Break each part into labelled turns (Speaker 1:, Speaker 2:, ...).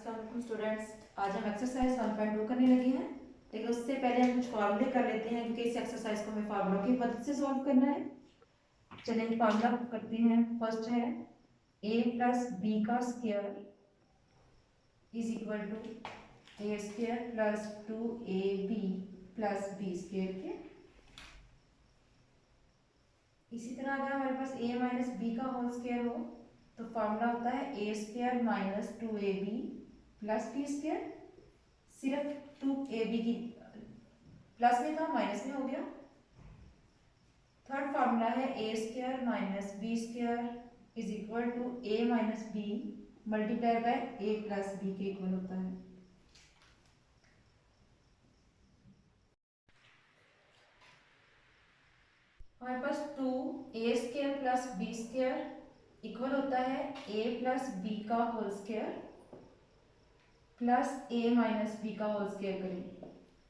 Speaker 1: अस्सलाम स्टूडेंट्स। आज हम एक्सरसाइज 1.2 करने लगे हैं, लेकिन उससे पहले हम कुछ फार्मूले कर लेते हैं क्योंकि इस एक्सरसाइज को हमें फार्मूलों की मदद से सॉल्व करना है। चलिए फार्मूला करते हैं। फर्स्ट है a प्लस बी का square is equal to A square plus 2ab plus B square के। इसी तरह अगर हमारे पास a माइनस बी का होल स्क्वायर हो तो फार्मूला होता है A square minus 2ab plus B square. सिर्फ 2ab की प्लस में था माइनस में हो गया। थर्ड फार्मूला है A square minus B square is equal to A minus B multiply by A plus B के इक्वल होता है। हमारे पास 2a² plus B square equal होता है a प्लस बी का whole square plus a minus B का whole square करें।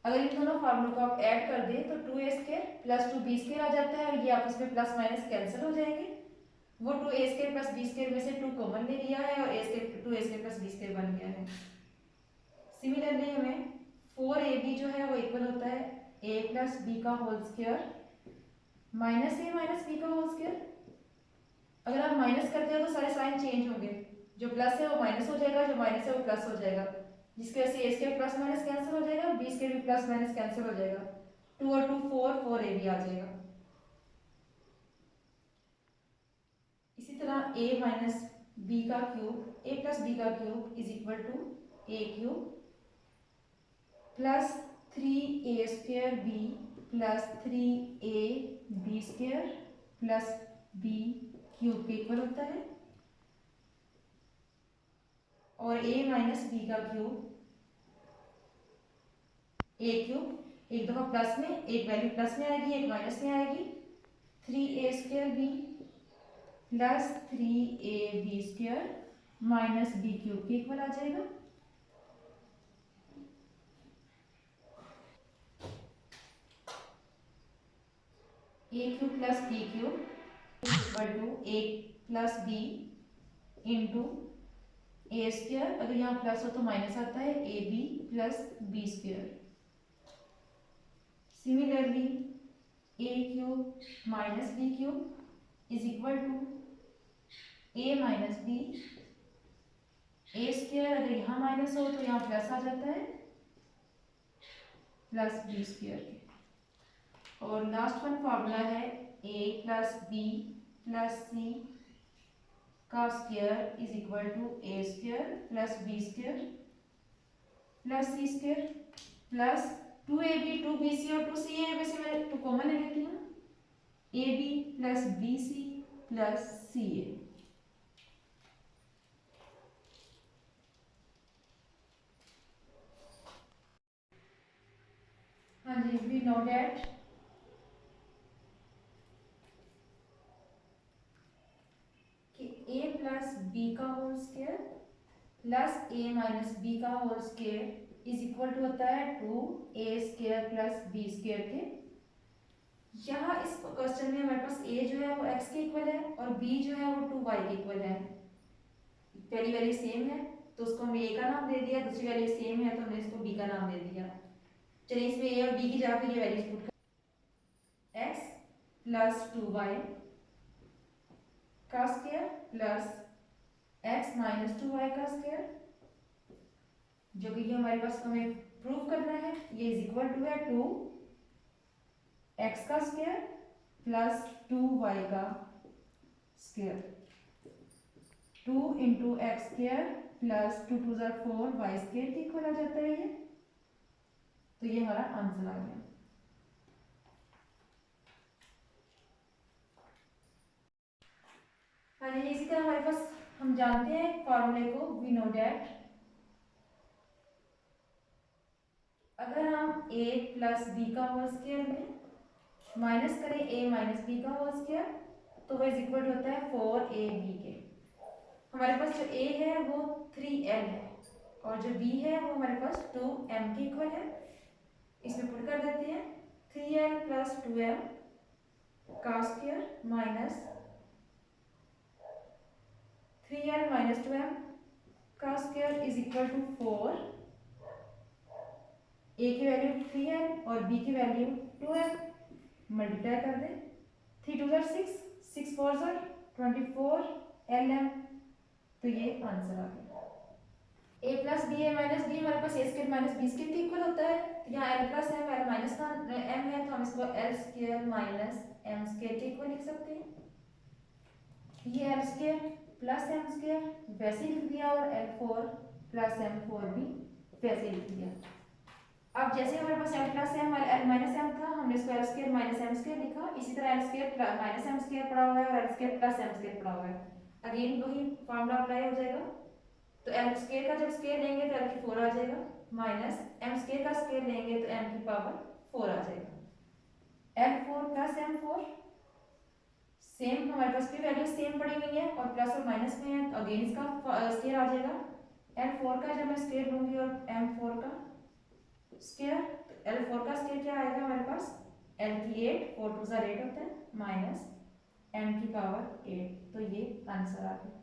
Speaker 1: अगर इन दोनों फार्मूलों को आप ऐड कर दें तो 2a² प्लस 2b² आ जाता है और ये आपस में प्लस माइनस कैंसिल हो जाएंगे। वो 2a² प्लस b² में से 2 कॉमन ले लिया है और a² प्लस b² बन गया है। सिमिलरली हमें 4ab जो है वो इक्वल होता है a प्लस बी का whole square minus a minus B का होल स्क्वायर। अगर आप माइनस करते हो तो सारे साइन चेंज होंगे, जो प्लस है वो माइनस हो जाएगा, जो माइनस है वो प्लस हो जाएगा, जिसकी वजह से a² प्लस माइनस कैंसिल हो जाएगा, b² भी प्लस माइनस कैंसिल हो जाएगा। 2 और 2 4ab आ जाएगा। इसी तरह a माइनस बी का क्यूब a प्लस बी का cube is equal to a cube plus 3a² b plus 3ab² plus b cube के इक्वल होता है। और a माइनस बी का क्यूब a क्यूब एक दफा प्लस में, एक वैल्यू प्लस में आएगी एक माइनस में आएगी, 3a² b plus 3ab² minus B cube के इक्वल आ जाएगा। a cube plus b cube equal to a plus b into a²। अगर यहाँ प्लस हो तो माइनस आता है ab plus b²। Similarly a cube minus b cube is equal to a minus b a²। अगर यहाँ माइनस हो तो यहाँ प्लस आ जाता है प्लस b² के। और लास्ट वन फार्मूला है a plus b plus c का square is equal to a² plus b² plus c² plus 2ab 2bc और 2ca में से मैं 2 कॉमन ले लेती हूँ, ab plus bc plus ca। हाँ जी, वी नो दैट कि a प्लस b का whole square plus a minus b का whole square is equal to होता है 2a² प्लस b² के। यहाँ इस क्वेश्चन में हमारे पास a जो है वो x के इक्वल है और b जो है वो 2y के इक्वल है। पहली वैल्यू सेम है तो उसको हमने a का नाम दे दिया, दूसरी वैल्यू सेम है तो हमने इसको b का नाम दे दिया। चलिए इसमें a और b की जगह पे ये वैल्यूज पुट कर x प्लस 2y का square plus x minus 2y का स्क्वायर, जो कि ये हमारे पास हमें प्रूव करना है, ये इज इक्वल टू है 2x का स्क्वायर प्लस 2y का square. 2 into x square plus 2 2 ज़ा 4 वाई स्क्वायर के इक्वल आ जाता है ये। तो ये हमारा आंसर आ गया। हाँ जी, इसी तरह हमारे पास हम जानते हैं फॉर्मूले को, वी नो दैट अगर हम a प्लस बी का होल स्क्वायर में माइनस करें a माइनस बी का होल स्क्वायर तो वह इज इक्वल होता है 4ab के। हमारे पास जो a है वो 3l है और जो b है वो हमारे पास 2m के इक्वल है। इसमें पुट कर देते हैं 3l प्लस 2m का square minus 3l minus 2m का स्क्वायर इज इक्वल टू 4, ए की वैल्यू 3n और बी की वैल्यू 2n, मल्टीप्लाई कर दें, 3 2 6, 6 4 24 ln, तो ये आंसर आ गया। a plus B A minus B हमारे पास A square minus B square के इक्वल होता है, तो यहाँ L plus M L minus का एम है, तो हम इसको L square minus M square के इक्वल लिख सकते हैं। ये L square plus M square वैसे ही लिख दिया और L four plus M four भी वैसे ही लिख दिया। अब जैसे हमारे पास L plus M L minus M था, हमने इसको L square minus M square लिखा, इसी तरह L square minus M square पड़ा हुआ है और L square plus M square पड़ा हुआ है, अगेन वही फॉर्मूला अप्लाई हो जाएगा। तो एम स्क्वायर का जब स्क्वायर लेंगे तो एल की 4 आ जाएगा, माइनस एम स्क्वायर का स्क्वायर लेंगे तो एम की पावर 4 आ जाएगा। L four plus M four, same हमारे पास भी वैल्यू सेम पड़ी हुई है और प्लस और माइनस में है, तो अगेन इसका स्क्वायर आ जाएगा। एल फोर का जब मैं स्क्वायर लूंगी और एम फोर का स्क्वायर, तो एल फोर का स्क्वायर क्या आएगा हमारे पास, एल की 8, 4 2 8 होता है, माइनस एम की पावर 8, तो ये आंसर आ गया।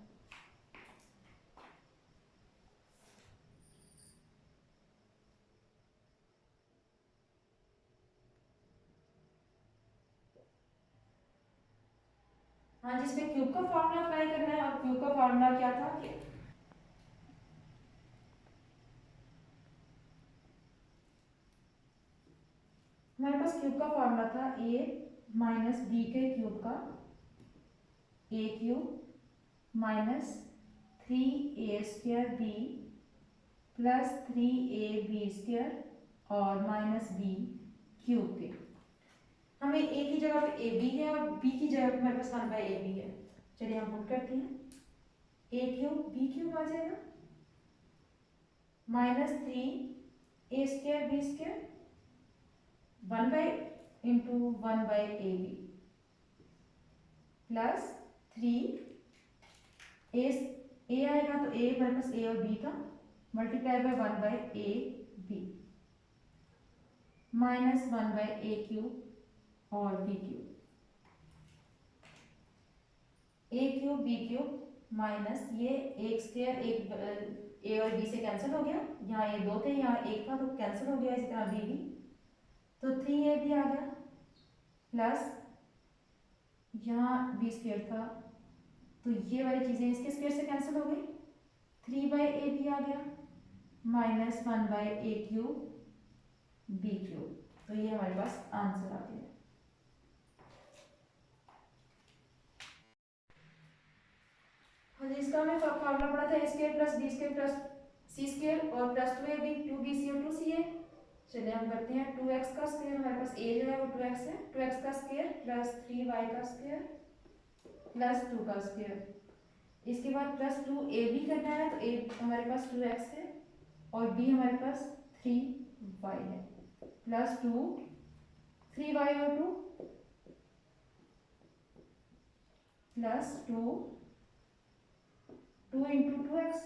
Speaker 1: हाँ, जिसमें क्यूब का फॉर्मूला अप्लाई करना है, और क्यूब का फॉर्मूला क्या था कि हमारे पास क्यूब का फॉर्मूला था a माइनस बी के क्यूब का, A cube minus 3a square B plus 3ab square और माइनस बी क्यूब के। हमें a की जगह पे ab है और b की जगह पे हमारे पास 1/ab है, चलिए हम पुट करते हैं, a क्यूब b क्यूब आ जाएगा minus 3a square b square 1 into 1/ab plus 3 ए आएगा तो ए हमारे पास ए और बी का multiply by 1/ab minus 1/a cube और बी क्यूब, ए क्यूब बी क्यूब माइनस ये एक स्क्वायर, एक ए और बी से कैंसिल हो गया, यहाँ ये 2 थे यहाँ 1 था तो कैंसिल हो गया, इसी तरह बी भी, तो 3ab आ गया प्लस यहाँ बी स्क्वायर था तो ये वाली चीजें इसके स्क्वायर से कैंसिल हो गई, 3/ab आ गया minus 1/a cube B cube, तो ये हमारे पास आंसर आ गया। हाँ जी, इसका हमें फॉर्मूला पड़ा था a square plus b square plus c square और प्लस 2ab 2bc और 2ca। चलिए हम करते हैं, 2x का स्क्वायर हमारे पास a जो है वो 2x है, 2x का स्क्वायर प्लस 3y का स्क्वायर प्लस 2 का स्क्वायर, इसके बाद प्लस 2ab करना है, तो a हमारे पास 2x है और b हमारे पास 3y है, प्लस 2 3y और 2 plus 2 2 into 2x,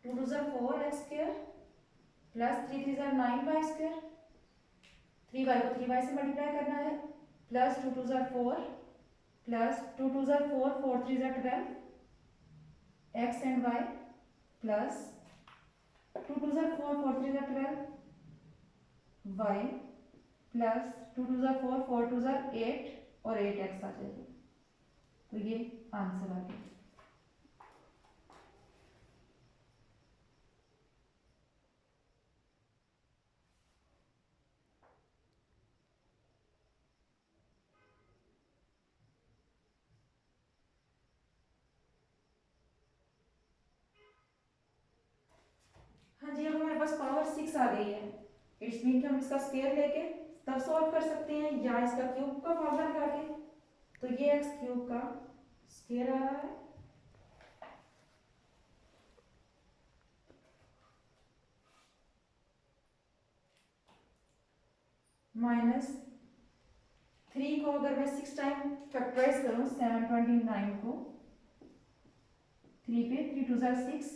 Speaker 1: 2 2 4x square plus 3 3 9y square, 3y को 3y से मल्टीप्लाई करना है, plus 2 2 4 plus 2 2 4 4 3 12 x and y plus 2 2 4 4 3 12 y plus 2 2 4 4 2 8 और 8x आ जाएगा, तो ये आंसर आ गया। हाँ जी, अब हमारे पास पावर 6 आ गई है, इट्स मीन कि हम इसका स्क्वायर लेके तब सॉल्व कर सकते हैं या इसका क्यूब का फॉर्मूला लगा के, तो ये x क्यूब का स्क्वायर आ रहा है माइनस 3 को अगर मैं 6 टाइम फैक्टराइज करूं 729 को 3 पे 3 2 6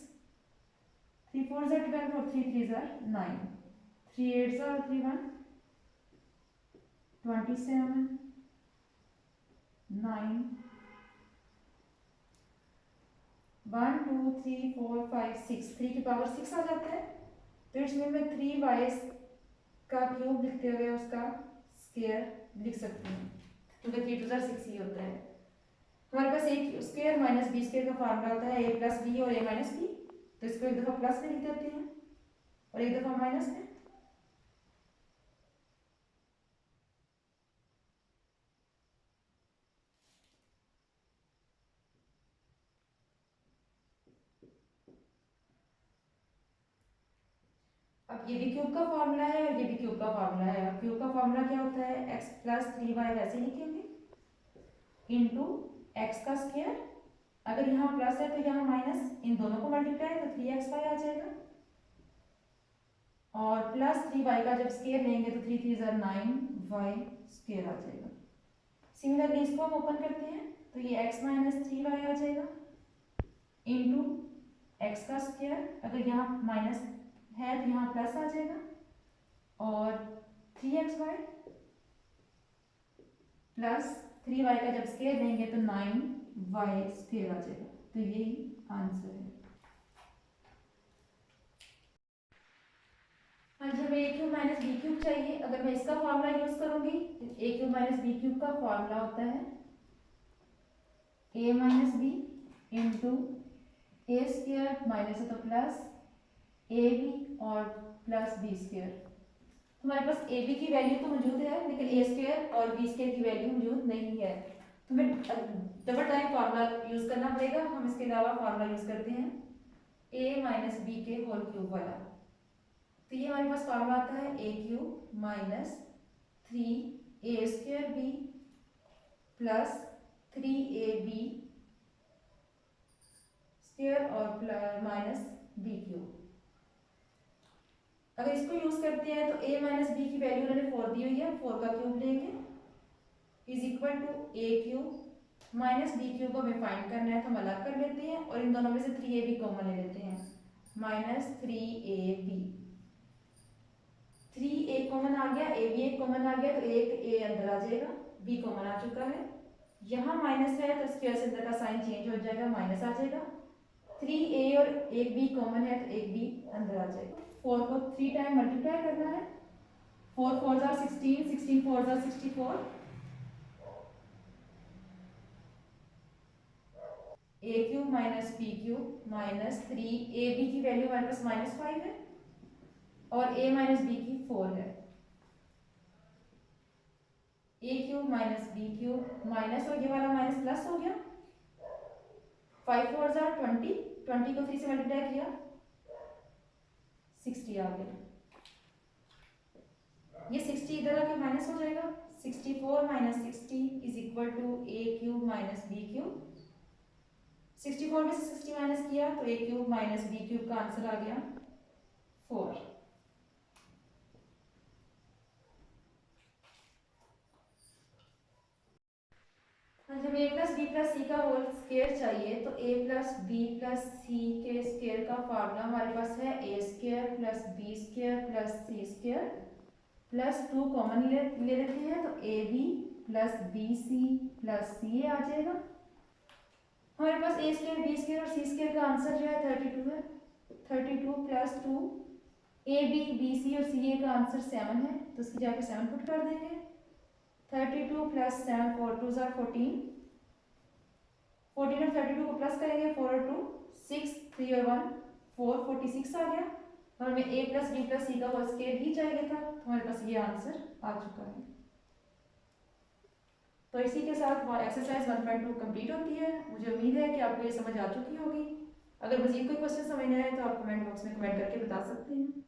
Speaker 1: 3 4 12 और 3 3 9 3 8 3 1 27 9 1 2 3 4 5 6 3 की पावर 6 आ जाता है। तो इसमें मैं 3y का क्यूब लिखते हुए उसका स्क्वायर लिख सकती हूँ, क्योंकि 3 टू 6 ही होता है। हमारे पास a square minus b square का फार्मूला होता है a प्लस बी और a माइनस बी। तो इसको एक दफ़ा प्लस में लिख देते हैं और एक दफ़ा माइनस में। अब ये भी क्यूब का फार्मूला है और ये भी क्यूब का फार्मूला है। अब क्यूब का फार्मूला क्या होता है, x प्लस 3y वैसे लिखेंगे इंटू एक्स का स्क्वायर। अगर यहाँ प्लस है तो यहाँ माइनस, इन दोनों को मल्टीप्लाई तो 3xy आ जाएगा। और प्लस 3y का जब स्क्वायर लेंगे तो 3 3 9y स्क्वायर आ जाएगा। सिमिलरली इसको हम ओपन करते हैं तो ये x माइनस 3y आ जाएगा इंटू एक्स का स्क्वायर। अगर यहाँ माइनस है तो यहाँ प्लस आ जाएगा और 3xy प्लस 3y का जब स्क्वायर लेंगे तो 9y स्क्वायर आ जाएगा। तो यही आंसर है। हाँ जी, हमें a cube minus B cube चाहिए। अगर मैं इसका फॉर्मूला यूज करूंगी तो a cube minus B cube का फॉर्मूला होता है a minus B into A square minus है तो प्लस ए बी और प्लस बी स्क्वायर। हमारे पास ए बी की वैल्यू तो मौजूद है लेकिन ए स्क्वायर और बी स्क्वायर की वैल्यू मौजूद नहीं है, तो हमें डबल टाइम फार्मूला यूज करना पड़ेगा। हम इसके अलावा फार्मूला यूज करते हैं a माइनस बी के होल क्यूब वाला। तो ये हमारे पास फार्मूला आता है a cube minus 3a square B plus 3ab square और माइनस बी क्यूब। अगर इसको यूज करते हैं तो a माइनस बी की वैल्यू उन्होंने 4 दी हुई है, 4 का क्यूब लेंगे is equal to a cube minus B cube को हमें फाइंड करना है तो हम अलग कर लेते हैं और इन दोनों में से 3ab कॉमन ले लेते हैं माइनस 3ab। 3a कॉमन आ गया, a भी एक कॉमन आ गया तो एक a अंदर आ जाएगा, b कॉमन आ चुका है। यहाँ माइनस है तो इसकी वजह से अंदर का साइन चेंज हो जाएगा, माइनस आ जाएगा। 3a और एक b कॉमन है तो एक b अंदर आ जाएगा। 4 को 3 टाइम मल्टीप्लाई करना है, 4 4 jar 16, 16 4 jar 64। a cube minus b cube minus 3ab की वैल्यू हमारे पास -5 है और a माइनस b की 4 है। a cube minus b cube minus और ये वाला माइनस प्लस हो गया, 5 4 जार 20, 20 को 3 से मल्टीप्लाई किया 60 आ गया। ये 60 इधर आके माइनस हो जाएगा, 64 minus 60 is equal to a cube minus b cube. 64 में से 60 माइनस किया तो a cube minus b cube का आंसर आ गया 4। हमें a plus B plus C का होल स्क्वायर चाहिए तो a plus B plus C के स्क्वायर का फार्मूला हमारे पास है a square plus B square plus C square plus 2 common ले लेते हैं तो A B plus B C plus C आ जाएगा। हमारे पास a स्क्वायर बी स्क्वायर और सी स्क्वायर का आंसर जो है 32 है। 32 plus 2 A B B C और सी ए का आंसर 7 है तो इसकी जाके 7 पुट कर देंगे। 32 प्लस 7 4 2 जार 14, 14 और 32 को प्लस करेंगे 4 और 2 6, 3 और 1 4, 46 आ गया। और हमें a plus B plus C का होल स्क्वायर ही चाहिए था तो हमारे पास ये आंसर आ चुका है। तो इसी के साथ एक्सरसाइज 1.2 कंप्लीट होती है। मुझे उम्मीद है कि आपको ये समझ आ चुकी होगी। अगर मजीद कोई क्वेश्चन समझ आए तो आप कमेंट बॉक्स में कमेंट करके बता सकते हैं।